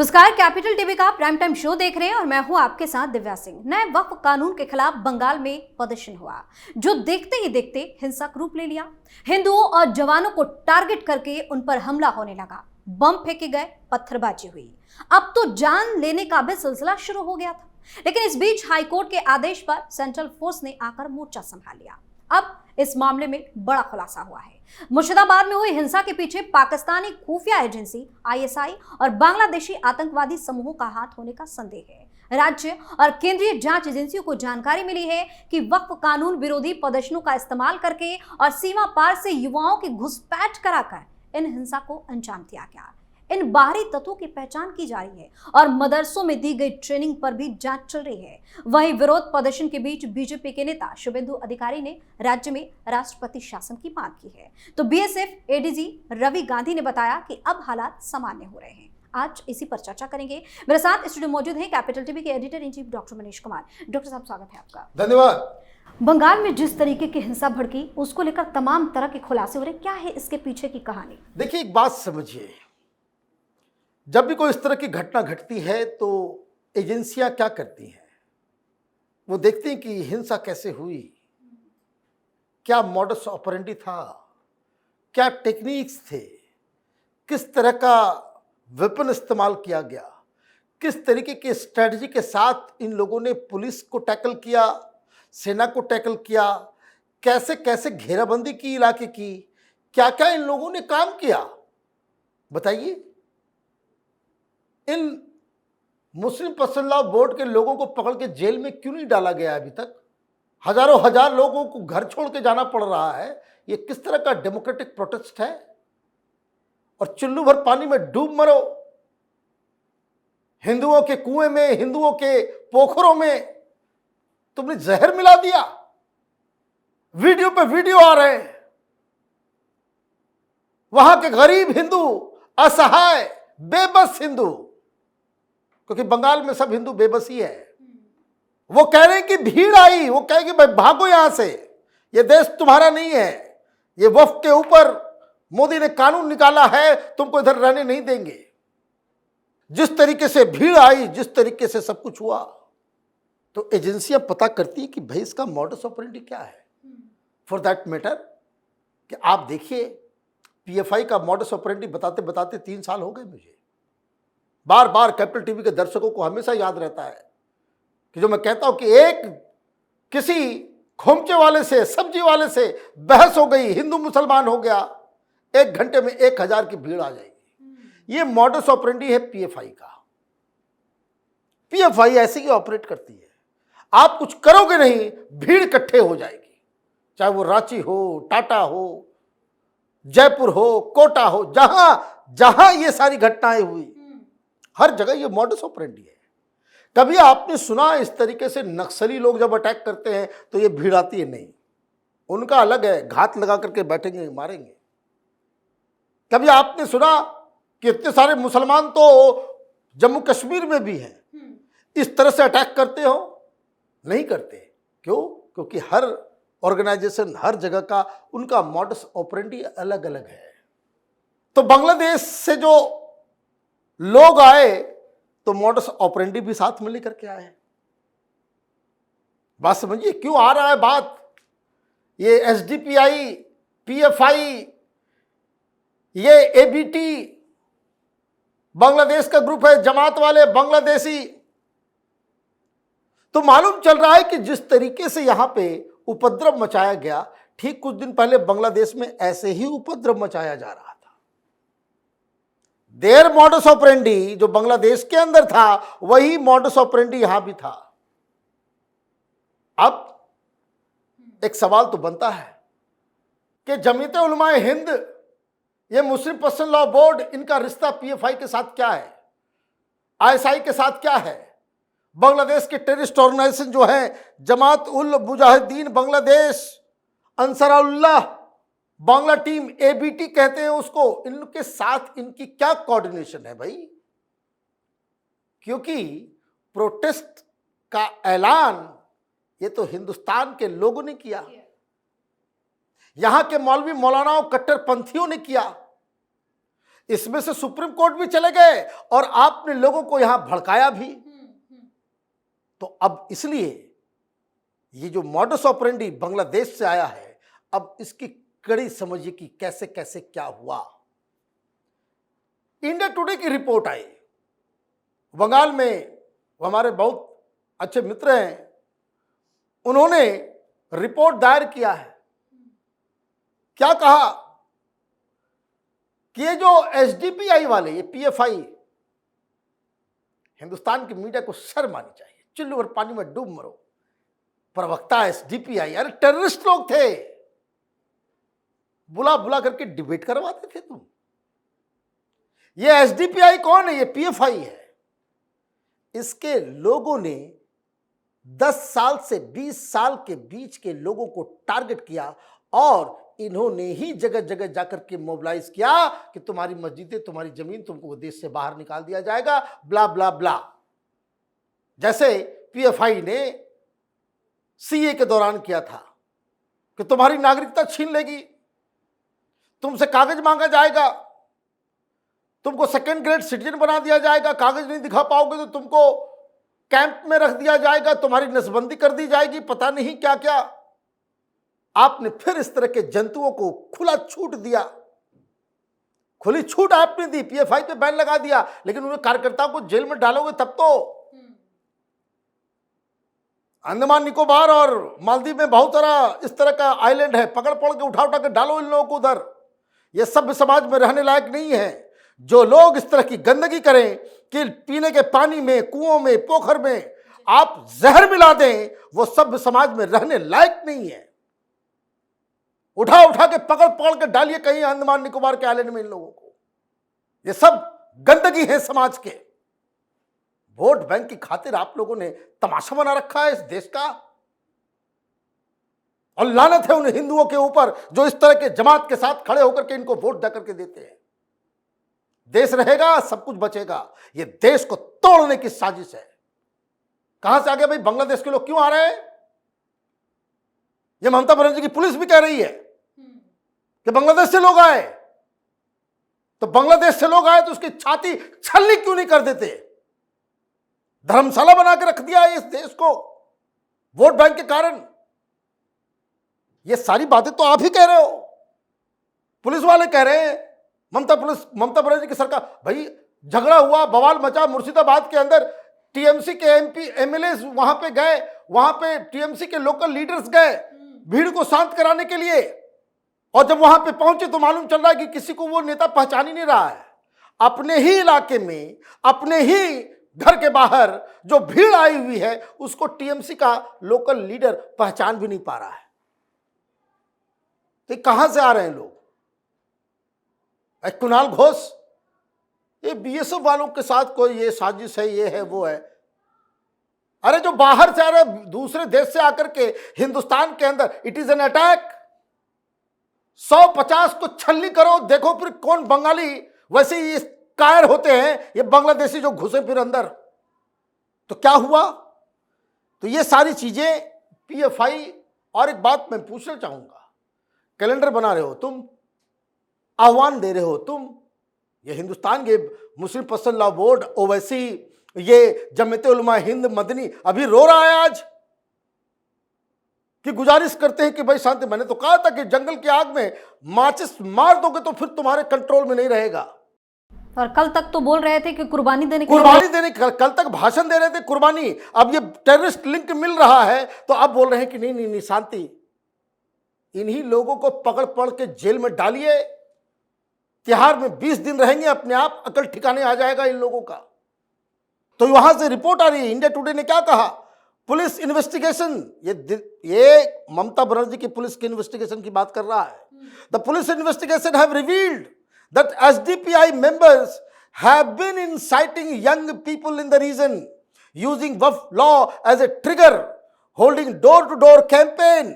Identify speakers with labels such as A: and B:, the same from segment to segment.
A: नमस्कार, capital TV का prime time show देख रहे हैं और मैं हूं आपके साथ दिव्या सिंह। नए वक्फ कानून के खिलाफ बंगाल में प्रदर्शन हुआ, जो देखते ही देखते हिंसक रूप ले लिया। हिंदुओं और जवानों को टारगेट करके उन पर हमला होने लगा, बम फेंके गए, पत्थरबाजी हुई। अब तो जान लेने का भी सिलसिला शुरू हो गया था। लेकिन इस बीच हाईकोर्ट के आदेश पर सेंट्रल फोर्स ने आकर मोर्चा संभाल लिया। अब इस मामले में बड़ा खुलासा हुआ है। मुर्शिदाबाद में हुई हिंसा के पीछे पाकिस्तानी खुफिया एजेंसी आईएसआई और बांग्लादेशी आतंकवादी समूहों का हाथ होने का संदेह है। राज्य और केंद्रीय जांच एजेंसियों को जानकारी मिली है कि वक्फ कानून विरोधी प्रदर्शनों का इस्तेमाल करके और सीमा पार से युवाओं की घुसपैठ कराकर इन हिंसा को अंजाम दिया गया। इन बाहरी तत्वों की पहचान की जा रही है और मदरसों में दी गई ट्रेनिंग पर भी जांच चल रही है। वहीं विरोध प्रदर्शन के बीच बीजेपी के नेता शुभेंदु अधिकारी ने राज्य में राष्ट्रपति शासन की मांग की है, तो बीएसएफ एडीजी रवि गांधी ने बताया कि अब हालात सामान्य हो रहे हैं। आज इसी पर चर्चा करेंगे। मेरे साथ स्टूडियो मौजूद हैं कैपिटल टीवी के editor in chief doctor Manish Kumar. Doctor साहब, स्वागत है आपका।
B: धन्यवाद।
A: बंगाल में जिस तरीके की हिंसा भड़की, उसको लेकर तमाम तरह के खुलासे हो रहे, क्या है इसके पीछे की कहानी?
B: देखिए, एक बात समझिए, जब भी कोई इस तरह की घटना घटती है तो एजेंसियां क्या करती हैं, वो देखती हैं कि हिंसा कैसे हुई, क्या मॉडस ऑपरेंडी था, क्या टेक्निक्स थे, किस तरह का वेपन इस्तेमाल किया गया, किस तरीके के स्ट्रेटजी के साथ इन लोगों ने पुलिस को टैकल किया, सेना को टैकल किया, कैसे कैसे घेराबंदी की इलाके की, क्या क्या इन लोगों ने काम किया, बताइए। इन मुस्लिम पर्सनल लॉ बोर्ड के लोगों को पकड़ के जेल में क्यों नहीं डाला गया अभी तक? हजारों हजार लोगों को घर छोड़ के जाना पड़ रहा है। ये किस तरह का डेमोक्रेटिक प्रोटेस्ट है? और चुल्लू भर पानी में डूब मरो, हिंदुओं के कुएं में, हिंदुओं के पोखरों में तुमने जहर मिला दिया। वीडियो पे वीडियो आ रहे हैं, वहां के गरीब हिंदू, असहाय बेबस हिंदू, क्योंकि बंगाल में सब हिंदू बेबस ही है, वो कह रहे हैं कि भीड़ आई, वो कहे कि भाई भागो यहां से, ये देश तुम्हारा नहीं है, ये वक्फ के ऊपर मोदी ने कानून निकाला है, तुमको इधर रहने नहीं देंगे। जिस तरीके से भीड़ आई, जिस तरीके से सब कुछ हुआ, तो एजेंसियां पता करती है कि भाई इसका मॉडस ऑपरेंडी क्या है। फॉर दैट मैटर कि आप देखिए, पीएफआई का मॉडस ऑपरेंडी बताते बताते 3 साल हो गए मुझे। बार बार कैपिटल टीवी के दर्शकों को हमेशा याद रहता है कि जो मैं कहता हूं कि एक किसी खोमचे वाले से, सब्जी वाले से बहस हो गई, हिंदू मुसलमान हो गया, 1 घंटे में 1000 की भीड़ आ जाएगी। ये मॉडस ऑपरेंडी है पीएफआई का। पीएफआई ऐसे ही ऑपरेट करती है। आप कुछ करोगे नहीं, भीड़ इकट्ठे हो जाएगी, चाहे वो रांची हो, टाटा हो, जयपुर हो, कोटा हो, जहां जहां ये सारी घटनाएं हुई, हर जगह ये मॉडस ऑपरेंडी है। कभी आपने सुना इस तरीके से नक्सली लोग जब अटैक करते हैं तो ये भीड़ आती है? नहीं, उनका अलग है, घात लगा करके बैठेंगे, मारेंगे। कभी आपने सुना कि इतने सारे मुसलमान तो जम्मू कश्मीर में भी हैं, इस तरह से अटैक करते हो? नहीं करते। क्यों? क्योंकि हर ऑर्गेनाइजेशन, हर जगह का उनका मॉडस ऑपरेंडी अलग अलग है। तो बांग्लादेश से जो लोग आए तो मॉडस ऑपरेंडी भी साथ में लेकर के आए। बात समझिए क्यों आ रहा है बात। ये एसडीपीआई, पीएफआई, ये एबीटी बांग्लादेश का ग्रुप है, जमात वाले बांग्लादेशी। तो मालूम चल रहा है कि जिस तरीके से यहां पे उपद्रव मचाया गया, ठीक कुछ दिन पहले बांग्लादेश में ऐसे ही उपद्रव मचाया जा रहा था। देयर मॉडस ऑपरेंडी जो बांग्लादेश के अंदर था, वही मॉडस ऑपरेंडी यहां भी था। अब एक सवाल तो बनता है कि जमीयत उलमाए हिंद, ये मुस्लिम पर्सनल लॉ बोर्ड, इनका रिश्ता पीएफआई के साथ क्या है, आईएसआई के साथ क्या है? बांग्लादेश के टेररिस्ट ऑर्गेनाइजेशन जो है जमात उल मुजाहिदीन बांग्लादेश, अंसारुल्लाह बांग्ला टीम, एबीटी कहते हैं उसको, इनके साथ इनकी क्या कोऑर्डिनेशन है भाई? क्योंकि प्रोटेस्ट का ऐलान ये तो हिंदुस्तान के लोगों ने किया, यहां के मौलवी मौलानाओं, कट्टरपंथियों ने किया। इसमें से सुप्रीम कोर्ट भी चले गए और आपने लोगों को यहां भड़काया भी। तो अब इसलिए ये जो मॉडस ऑपरेंडी बांग्लादेश से आया है, अब इसकी कड़ी समझिए कि कैसे कैसे क्या हुआ। इंडिया टुडे की रिपोर्ट आई, बंगाल में हमारे बहुत अच्छे मित्र हैं, उन्होंने रिपोर्ट दायर किया है। क्या कहा कि ये जो एसडीपीआई वाले, ये पीएफआई, हिंदुस्तान की मीडिया को शर्म आनी चाहिए, चुल्लू और पानी में डूब मरो। प्रवक्ता एसडीपीआई, अरे टेररिस्ट लोग थे, बुला बुला करके डिबेट करवाते थे तुम। ये एसडीपीआई कौन है? ये पीएफआई है। इसके लोगों ने 10 साल से 20 साल के बीच के लोगों को टारगेट किया और इन्होंने ही जगह जगह जाकर के मोबिलाइज किया कि तुम्हारी मस्जिदें, तुम्हारी जमीन, तुमको देश से बाहर निकाल दिया जाएगा, ब्ला ब्ला ब्ला। जैसे पीएफआई ने सीए के दौरान किया था कि तुम्हारी नागरिकता छीन लेगी, तुमसे कागज मांगा जाएगा, तुमको सेकंड ग्रेड सिटीजन बना दिया जाएगा, कागज नहीं दिखा पाओगे तो तुमको कैंप में रख दिया जाएगा, तुम्हारी नसबंदी कर दी जाएगी, पता नहीं क्या क्या। आपने फिर इस तरह के जंतुओं को खुला छूट दिया, खुली छूट आपने दी, पीएफआई पे बैन लगा दिया, लेकिन उन्हें कार्यकर्ताओं को जेल में डालोगे तब तो। अंडमान निकोबार और मालदीव में बहुत सारा इस तरह का आइलैंड है, पकड़ पकड़ के उठा उठा के डालो इन लोगों को उधर। ये सभ्य समाज में रहने लायक नहीं है। जो लोग इस तरह की गंदगी करें कि पीने के पानी में, कुओं में, पोखर में आप जहर मिला दें, वो सभ्य समाज में रहने लायक नहीं है। उठा उठा के पकड़ पकड़ के डालिए कहीं अंडमान निकोबार के आइलैंड में इन लोगों को। ये सब गंदगी है समाज के। वोट बैंक की खातिर आप लोगों ने तमाशा बना रखा है इस देश का। और लानत है उन हिंदुओं के ऊपर जो इस तरह के जमात के साथ खड़े होकर के इनको वोट देकर के देते हैं। देश रहेगा, सब कुछ बचेगा। ये देश को तोड़ने की साजिश है। कहां से आ गए भाई? बांग्लादेश के लोग क्यों आ रहे हैं? ये ममता बनर्जी की पुलिस भी कह रही है कि बांग्लादेश से लोग आए। तो बांग्लादेश से लोग आए तो उसकी छाती छलनी क्यों नहीं कर देते? धर्मशाला बना के रख दिया है इस देश को वोट बैंक के कारण। ये सारी बातें तो आप ही कह रहे हो, पुलिस वाले कह रहे हैं, ममता बनर्जी की सरकार। भाई झगड़ा हुआ, बवाल मचा मुर्शिदाबाद के अंदर, टीएमसी के एमपी एमएलए वहां पे गए, वहां पे टीएमसी के लोकल लीडर्स गए भीड़ को शांत कराने के लिए। और जब वहां पे पहुंचे तो मालूम चल रहा है कि किसी को वो नेता पहचान ही नहीं रहा है। अपने ही इलाके में, अपने ही घर के बाहर जो भीड़ आई हुई है उसको टीएमसी का लोकल लीडर पहचान भी नहीं पा रहा है। तो कहां से आ रहे हैं लोग? कुणाल घोष, ये बीएसएफ वालों के साथ कोई ये साजिश है, ये है, वो है। अरे जो बाहर से आ रहे, दूसरे देश से आकर के हिंदुस्तान के अंदर, इट इज एन अटैक। 150 को छलनी करो, देखो फिर कौन बंगाली वैसे ही कायर होते हैं, ये बांग्लादेशी जो घुसे फिर अंदर। तो क्या हुआ? तो ये सारी चीजें पीएफआई। और एक बात मैं पूछना चाहूंगा, कैलेंडर बना रहे हो तुम, आह्वान दे रहे हो तुम, ये हिंदुस्तान के मुस्लिम पर्सनल लॉ बोर्ड, ओवैसी, ये जमीयत उलमा हिंद मदनी अभी रो रहा है आज कि गुजारिश करते हैं कि भाई शांति। मैंने तो कहा था कि जंगल की आग में माचिस मार दोगे तो फिर तुम्हारे कंट्रोल में नहीं रहेगा।
A: और कल तक तो बोल रहे थे कि कुर्बानी देने
B: कल तक भाषण दे रहे थे कुर्बानी। अब ये टेररिस्ट लिंक मिल रहा है तो अब बोल रहे हैं कि नहीं नहीं नहीं शांति। इन्हीं लोगों को पकड़ पकड़ के जेल में डालिए, तिहाड़ में 20 दिन रहेंगे, अपने आप अकल ठिकाने आ जाएगा इन लोगों का। तो वहां से रिपोर्ट आ रही है, इंडिया टुडे ने क्या कहा, पुलिस इन्वेस्टिगेशन, ये ममता बनर्जी की पुलिस की इन्वेस्टिगेशन की बात कर रहा है। The police investigation have revealed that SDPI members have been inciting young people in the region using Waqf law as a trigger, holding door-to-door campaign,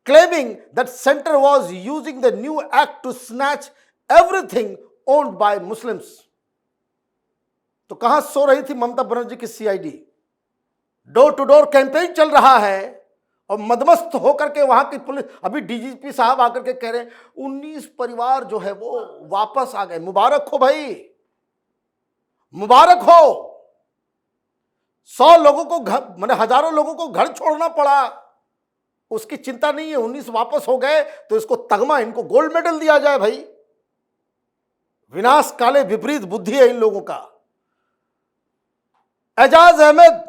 B: claiming that center was using the new act to snatch everything owned by Muslims. तो कहां सो रही थी ममता बनर्जी की CID? Door to door campaign चल रहा है और मदमस्त होकर के वहां की पुलिस, अभी डीजीपी साहब आकर के कह रहे हैं 19 परिवार जो है वो वापस आ गए। मुबारक हो भाई, मुबारक हो। 100 लोगों को घर, मैंने हजारों लोगों को घर छोड़ना पड़ा, उसकी चिंता नहीं है। 19 वापस हो गए तो इसको तगमा, इनको गोल्ड मेडल दिया जाए भाई। विनाश काले विपरीत बुद्धि है इन लोगों का। एजाज अहमद,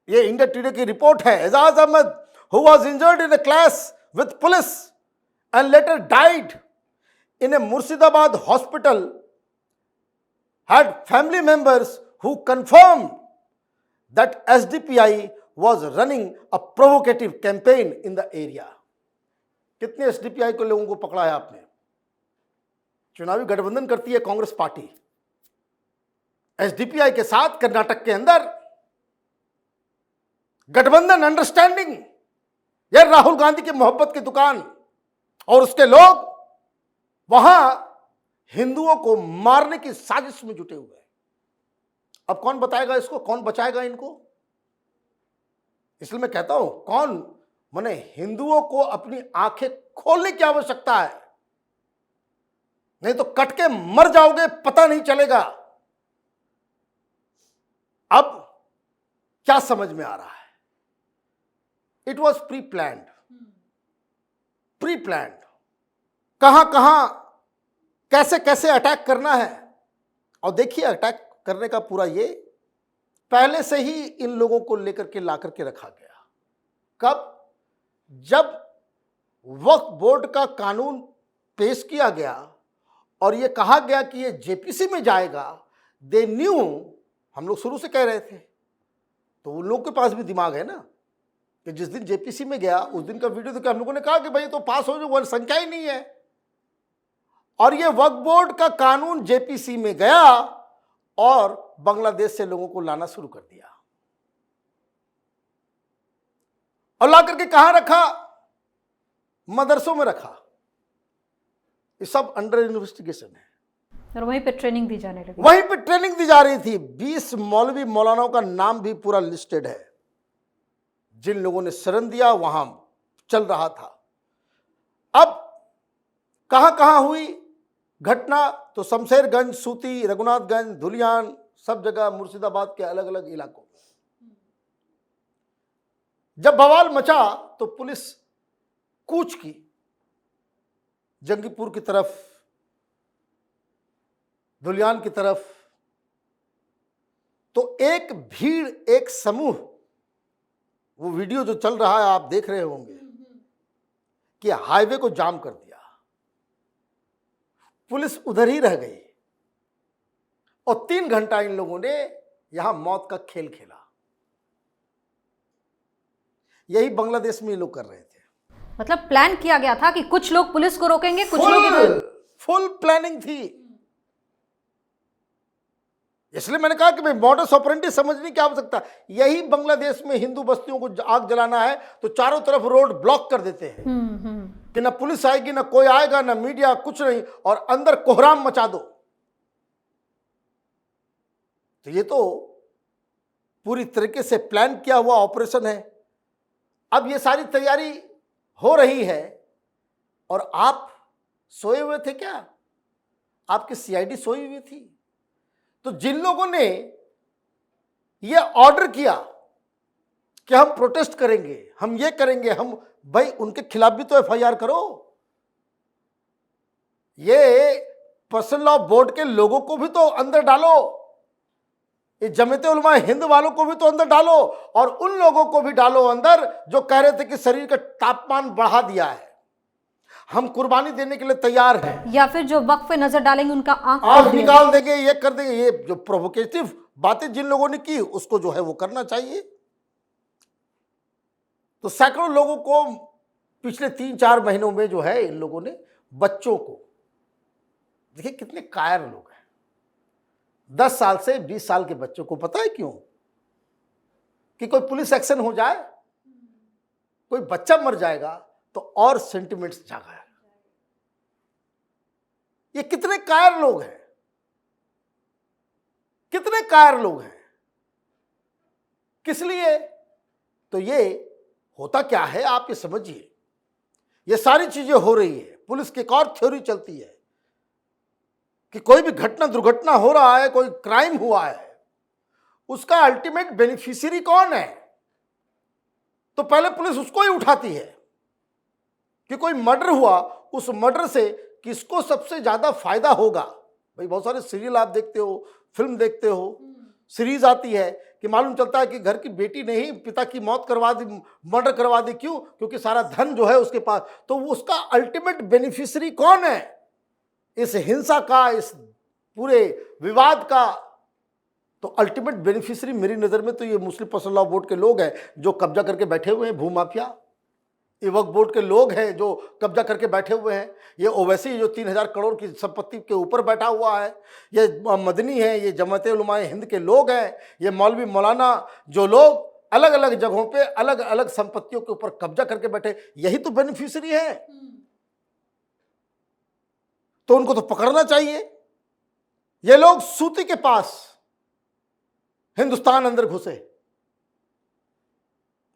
B: ये इंडिया टुडे की रिपोर्ट है, Ejaz Ahmad who was injured in a clash with police and later died in a Murshidabad hospital had family members who confirmed that SDPI was running a provocative campaign in the area. कितने SDPI को लोगों को पकड़ा है आपने? चुनावी गठबंधन करती है कांग्रेस पार्टी SDPI के साथ कर्नाटक के अंदर गठबंधन, अंडरस्टैंडिंग। यह राहुल गांधी की मोहब्बत की दुकान और उसके लोग वहां हिंदुओं को मारने की साजिश में जुटे हुए हैं। अब कौन बताएगा इसको, कौन बचाएगा इनको? इसलिए मैं कहता हूं, कौन, माने हिंदुओं को अपनी आंखें खोलने की आवश्यकता है, नहीं तो कट के मर जाओगे, पता नहीं चलेगा। अब क्या समझ में आ रहा है? It was pre planned, pre planned. कहां कहां कैसे कैसे अटैक करना है। और देखिए अटैक करने का पूरा ये पहले से ही इन लोगों को लेकर के ला करके रखा गया। कब? जब वक्फ बोर्ड का कानून पेश किया गया और ये कहा गया कि ये जेपीसी में जाएगा, दे न्यू, हम लोग शुरू से कह रहे थे, तो उन लोगों के पास भी दिमाग है ना, कि जिस दिन जेपीसी में गया उस दिन का वीडियो देखकर हम लोगों ने कहा कि भाई तो पास हो, जो वो संख्या ही नहीं है। और ये वक्फ बोर्ड का कानून जेपीसी में गया और बांग्लादेश से लोगों को लाना शुरू कर दिया। और ला करके कहां रखा? मदरसों में रखा। ये सब अंडर इन्वेस्टिगेशन है।
A: और वहीं पे ट्रेनिंग दी जाने लगी।
B: वहीं पे ट्रेनिंग दी जा रही थी। 20 मौलवी मौलानाओं का नाम भी पूरा लिस्टेड है, जिन लोगों ने शरण दिया, वहां चल रहा था। अब कहां कहां हुई घटना? तो शमशेरगंज, सूती, रघुनाथगंज, धुलियान, सब जगह मुर्शिदाबाद के अलग अलग इलाकों में। जब बवाल मचा तो पुलिस कूच की जंगीपुर की तरफ, धुलियान की तरफ। तो एक भीड़, एक समूह, वो वीडियो जो चल रहा है आप देख रहे होंगे कि हाईवे को जाम कर दिया। पुलिस उधर ही रह गई और 3 घंटा इन लोगों ने यहां मौत का खेल खेला। यही बांग्लादेश में ये लोग कर रहे थे।
A: मतलब प्लान किया गया था कि कुछ लोग पुलिस को रोकेंगे, कुछ लोग
B: फुल प्लानिंग थी। इसलिए मैंने कहा कि भाई मॉडस ऑपरेंडी समझने की आवश्यकता। यही बांग्लादेश में हिंदू बस्तियों को आग जलाना है तो चारों तरफ रोड ब्लॉक कर देते हैं कि ना पुलिस आएगी, ना कोई आएगा, ना मीडिया, कुछ नहीं, और अंदर कोहराम मचा दो। तो ये तो पूरी तरीके से प्लान किया हुआ ऑपरेशन है। अब ये सारी तैयारी हो रही है और आप सोए हुए थे क्या? आपकी सीआईडी सोई हुई थी? तो जिन लोगों ने ये ऑर्डर किया कि हम प्रोटेस्ट करेंगे, हम ये करेंगे, हम, भाई उनके खिलाफ भी तो एफआईआर करो। ये पर्सनल लॉ बोर्ड के लोगों को भी तो अंदर डालो, ये जमीयत उलमा हिंद वालों को भी तो अंदर डालो, और उन लोगों को भी डालो अंदर जो कह रहे थे कि शरीर का तापमान बढ़ा दिया है, हम कुर्बानी देने के लिए तैयार हैं,
A: या फिर जो वक्फ पे नजर डालेंगे उनका
B: आंख निकाल देंगे, ये कर देंगे। ये जो प्रोवोकेटिव बातें जिन लोगों ने की उसको जो है वो करना चाहिए। तो सैकड़ों लोगों को पिछले 3-4 महीनों में जो है इन लोगों ने, बच्चों को, देखिए कितने कायर लोग हैं। 10 साल से 20 साल के बच्चों को, पता है क्यों? कि कोई पुलिस एक्शन हो जाए, कोई बच्चा मर जाएगा तो और सेंटिमेंट्स जागा है। ये कितने कायर लोग हैं, कितने कायर लोग हैं। किस लिए? तो ये होता क्या है आप ये समझिए, ये सारी चीजें हो रही है, पुलिस की एक और थ्योरी चलती है कि कोई भी घटना दुर्घटना हो रहा है, कोई क्राइम हुआ है, उसका अल्टीमेट बेनिफिशियरी कौन है? तो पहले पुलिस उसको ही उठाती है कि कोई मर्डर हुआ, उस मर्डर से किसको सबसे ज्यादा फायदा होगा। भाई बहुत सारे सीरियल आप देखते हो, फिल्म देखते हो, सीरीज आती है कि मालूम चलता है कि घर की बेटी ने ही पिता की मौत करवा दी, मर्डर करवा दी। क्यों? क्योंकि सारा धन जो है उसके पास। तो उसका अल्टीमेट बेनिफिशियरी कौन है इस हिंसा का, इस पूरे विवाद का? तो अल्टीमेट बेनिफिशियरी मेरी नजर में तो ये मुस्लिम पर्सनल लॉ बोर्ड के लोग हैं जो कब्जा करके बैठे हुए हैं, भूमाफिया। ये वक्फ बोर्ड के लोग हैं जो कब्जा करके बैठे हुए हैं। ये ओवैसी जो 3,000 करोड़ की संपत्ति के ऊपर बैठा हुआ है, ये मदनी है, ये जमात उलमाए हिंद के लोग हैं, ये मौलवी मौलाना जो लोग अलग अलग जगहों पे अलग अलग संपत्तियों के ऊपर कब्जा करके बैठे, यही तो बेनिफिशियरी है। तो उनको तो पकड़ना चाहिए। ये लोग सूती के पास हिंदुस्तान अंदर घुसे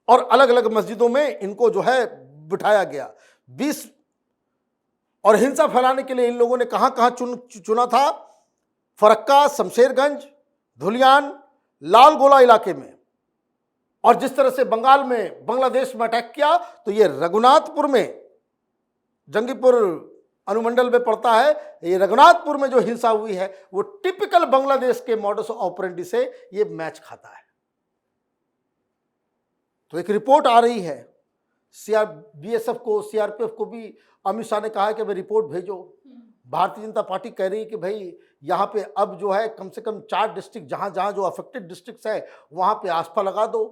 B: और अलग अलग मस्जिदों में इनको जो है बिठाया गया। 20 और हिंसा फैलाने के लिए इन लोगों ने कहां कहां चुना था? फरक्का, शमशेरगंज, धुलियान, लाल गोला इलाके में। और जिस तरह से बंगाल में बांग्लादेश में अटैक किया, तो ये रघुनाथपुर में, जंगीपुर अनुमंडल में पड़ता है, ये रघुनाथपुर में जो हिंसा हुई है वो टिपिकल बांग्लादेश के मॉडस ऑपरेंडी से ये मैच खाता है। तो एक रिपोर्ट आ रही है बीएसएफ को, सीआरपीएफ को भी अमित शाह ने कहा है कि भाई रिपोर्ट भेजो। भारतीय जनता पार्टी कह रही है कि भाई यहाँ पे अब जो है कम से कम 4 डिस्ट्रिक्ट, जहाँ जहाँ जो अफेक्टेड डिस्ट्रिक्ट्स है वहाँ पे आस्था लगा दो,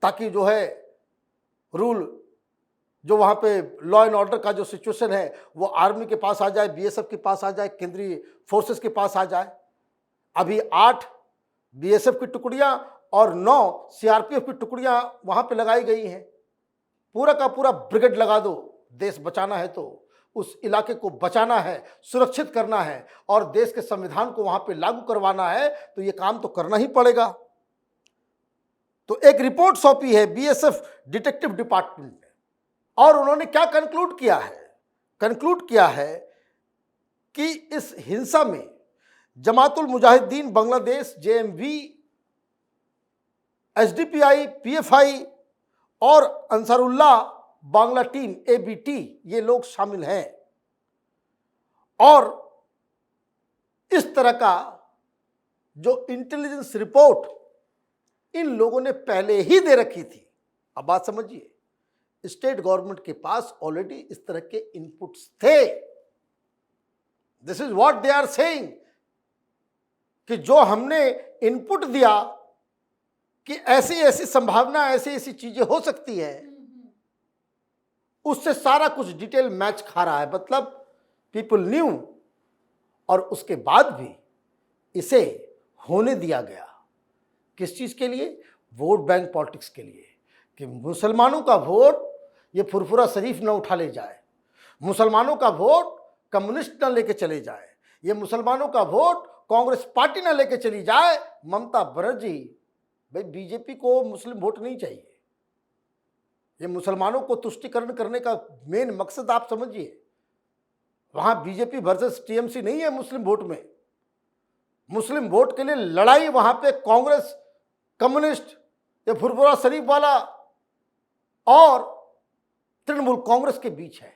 B: ताकि जो है रूल, जो वहाँ पे लॉ एंड ऑर्डर का जो सिचुएशन है वो आर्मी के पास आ जाए, बीएसएफ के पास आ जाए, केंद्रीय फोर्सेस के पास आ जाए। अभी 8 बीएसएफ की टुकड़ियाँ और 9 सीआरपीएफ की टुकड़ियाँ वहाँ पे लगाई गई हैं। पूरा का पूरा ब्रिगेड लगा दो। देश बचाना है तो उस इलाके को बचाना है, सुरक्षित करना है और देश के संविधान को वहाँ पे लागू करवाना है, तो ये काम तो करना ही पड़ेगा। तो एक रिपोर्ट सौंपी है बीएसएफ डिटेक्टिव डिपार्टमेंट ने, और उन्होंने क्या कंक्लूड किया है? कंक्लूड किया है कि इस हिंसा में जमातुल मुजाहिदीन बांग्लादेश, जेएमवी, एसडीपीआई, पीएफआई और अंसारुल्लाह बांग्ला टीम एबीटी, ये लोग शामिल हैं। और इस तरह का जो इंटेलिजेंस रिपोर्ट इन लोगों ने पहले ही दे रखी थी। अब बात समझिए, स्टेट गवर्नमेंट के पास ऑलरेडी इस तरह के इनपुट्स थे। This is what they are saying कि जो हमने इनपुट दिया कि ऐसी ऐसी संभावना, ऐसी ऐसी चीजें हो सकती है, उससे सारा कुछ डिटेल मैच खा रहा है। मतलब पीपल न्यू, और उसके बाद भी इसे होने दिया गया। किस चीज के लिए? वोट बैंक पॉलिटिक्स के लिए, कि मुसलमानों का वोट ये फुरफुरा शरीफ न उठा ले जाए, मुसलमानों का वोट कम्युनिस्ट न लेके चले जाए, ये मुसलमानों का वोट कांग्रेस पार्टी न लेके चली जाए। ममता बनर्जी, भाई बीजेपी को मुस्लिम वोट नहीं चाहिए। ये मुसलमानों को तुष्टिकरण करने का मेन मकसद आप समझिए। वहां बीजेपी वर्सेस टीएमसी नहीं है मुस्लिम वोट में। मुस्लिम वोट के लिए लड़ाई वहां पे कांग्रेस, कम्युनिस्ट, ये फुरफुरा शरीफ वाला और तृणमूल कांग्रेस के बीच है।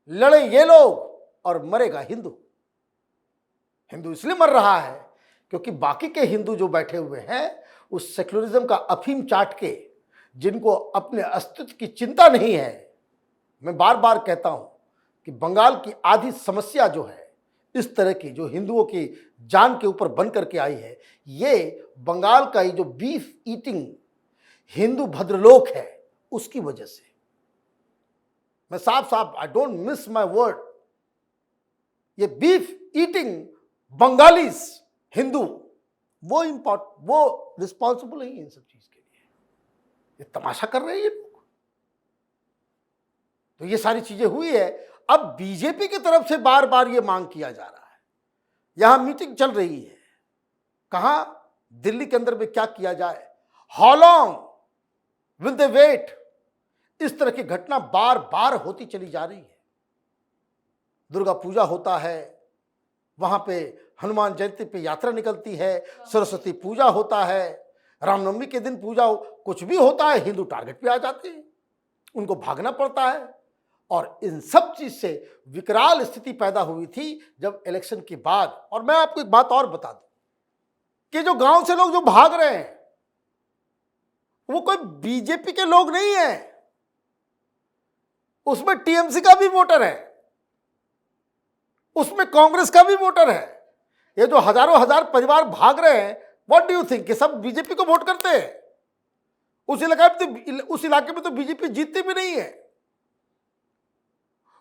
B: लड़े ये लोग और मरेगा हिंदू। हिंदू इसलिए मर रहा है क्योंकि बाकी के हिंदू जो बैठे हुए हैं उस सेक्युलरिज्म का अफीम चाट के, जिनको अपने अस्तित्व की चिंता नहीं है। मैं बार बार कहता हूं कि बंगाल की आधी समस्या जो है इस तरह की, जो हिंदुओं की जान के ऊपर बन करके आई है, ये बंगाल का ये जो बीफ ईटिंग हिंदू भद्रलोक है उसकी वजह से। मैं साफ साफ, I don't miss my word, ये बीफ ईटिंग बंगालीज हिंदू वो रिस्पॉन्सिबल नहीं है इन सब चीज के लिए। ये तमाशा कर रहे हैं ये लोग। तो ये सारी चीजें हुई है। अब बीजेपी की तरफ से बार बार ये मांग किया जा रहा है। यहां मीटिंग चल रही है, कहां? दिल्ली के अंदर में क्या किया जाए, how long will they wait? इस तरह की घटना बार बार होती चली जा रही है। दुर्गा पूजा होता है, वहां पे हनुमान जयंती पे यात्रा निकलती है, सरस्वती पूजा होता है, रामनवमी के दिन पूजा हो, कुछ भी होता है, हिंदू टारगेट पे आ जाते हैं, उनको भागना पड़ता है। और इन सब चीज से विकराल स्थिति पैदा हुई थी जब इलेक्शन के बाद। और मैं आपको एक बात और बता दूं कि जो गांव से लोग जो भाग रहे हैं वो कोई बीजेपी के लोग नहीं है, उसमें टीएमसी का भी वोटर है, उसमें कांग्रेस का भी वोटर है। ये जो हजारों हजार परिवार भाग रहे हैं, व्हाट डू यू थिंक कि सब बीजेपी को वोट करते हैं? उस इलाके में तो बीजेपी जीतती भी नहीं है।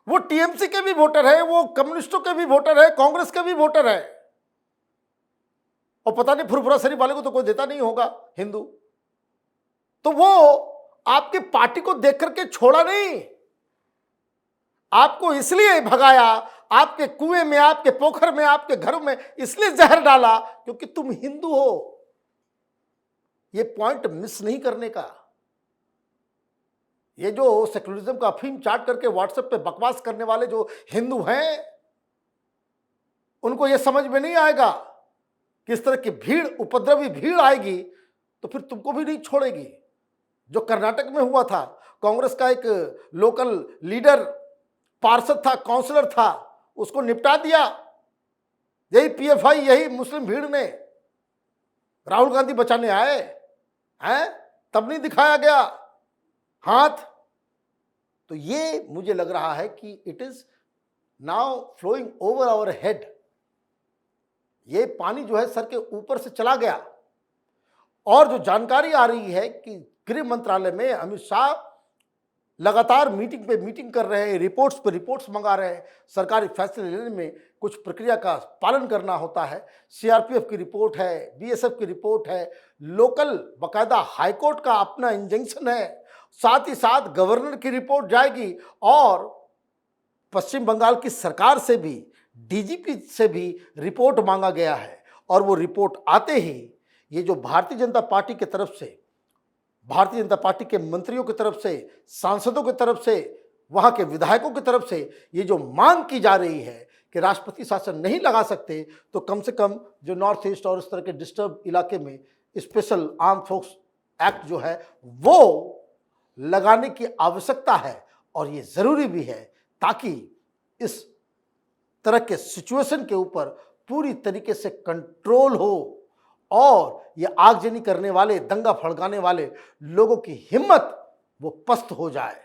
B: वो टीएमसी के भी वोटर है, वो कम्युनिस्टों के भी वोटर है, कांग्रेस के भी वोटर है। और पता नहीं फुरफुरा शरीफ वाले को तो कोई देता नहीं होगा हिंदू। तो वो आपकी पार्टी को देख करके छोड़ा नहीं, आपको इसलिए भगाया, आपके कुएं में, आपके पोखर में, आपके घरों में इसलिए जहर डाला क्योंकि तुम हिंदू हो। ये पॉइंट मिस नहीं करने का। ये जो सेक्युलरिज्म का अफीम चाट करके व्हाट्सएप पे बकवास करने वाले जो हिंदू हैं, उनको ये समझ में नहीं आएगा कि इस तरह की भीड़, उपद्रवी भीड़ आएगी तो फिर तुमको भी नहीं छोड़ेगी। जो कर्नाटक में हुआ था, कांग्रेस का एक लोकल लीडर, पार्षद था, काउंसलर था, उसको निपटा दिया यही पीएफआई, यही मुस्लिम भीड़ ने। राहुल गांधी बचाने आए हैं, तब नहीं दिखाया गया हाथ। तो ये मुझे लग रहा है कि it is now flowing over our head. ये पानी जो है सर के ऊपर से चला गया। और जो जानकारी आ रही है कि गृह मंत्रालय में अमित शाह लगातार मीटिंग पे मीटिंग कर रहे हैं, रिपोर्ट्स पे रिपोर्ट्स मंगा रहे हैं। सरकारी फैसले लेने में कुछ प्रक्रिया का पालन करना होता है। सीआरपीएफ की रिपोर्ट है, बीएसएफ की रिपोर्ट है, लोकल बाकायदा हाईकोर्ट का अपना इंजंक्शन है, साथ ही साथ गवर्नर की रिपोर्ट जाएगी और पश्चिम बंगाल की सरकार से भी, डीजीपी से भी रिपोर्ट मांगा गया है। और वो रिपोर्ट आते ही ये जो भारतीय जनता पार्टी की तरफ से, भारतीय जनता पार्टी के मंत्रियों की तरफ से, सांसदों की तरफ से, वहां के विधायकों की तरफ से ये जो मांग की जा रही है कि राष्ट्रपति शासन नहीं लगा सकते, तो कम से कम जो नॉर्थ ईस्ट और इस तरह के डिस्टर्ब इलाके में स्पेशल आर्म फोर्स एक्ट जो है वो लगाने की आवश्यकता है। और ये जरूरी भी है ताकि इस तरह के सिचुएशन के ऊपर पूरी तरीके से कंट्रोल हो और ये आगजनी करने वाले, दंगा भड़काने वाले लोगों की हिम्मत वो पस्त हो जाए।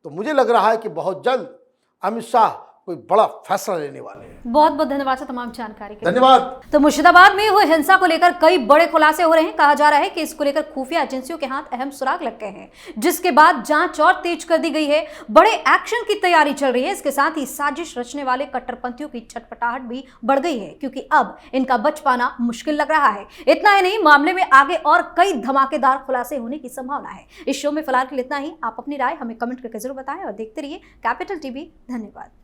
B: तो मुझे लग रहा है कि बहुत जल्द अमित शाह कोई बड़ा फैसला लेने वाले हैं।
A: बहुत बहुत धन्यवाद तमाम जानकारी के लिए।
B: धन्यवाद।
A: तो मुर्शिदाबाद में हुई हिंसा को लेकर कई बड़े खुलासे हो रहे हैं। कहा जा रहा है कि इसको लेकर खुफिया एजेंसियों के हाथ अहम सुराग लग गए हैं, जिसके बाद जांच और तेज कर दी गई है। बड़े एक्शन की तैयारी चल रही है। इसके साथ ही साजिश रचने वाले कट्टरपंथियों की छटपटाहट भी बढ़ गई है, क्योंकि अब इनका बच पाना मुश्किल लग रहा है। इतना ही नहीं, मामले में आगे और कई धमाकेदार खुलासे होने की संभावना है। इस शो में फिलहाल के लिए इतना ही। आप अपनी राय हमें कमेंट करके जरूर बताएं और देखते रहिए कैपिटल टीवी। धन्यवाद।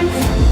A: Thank you.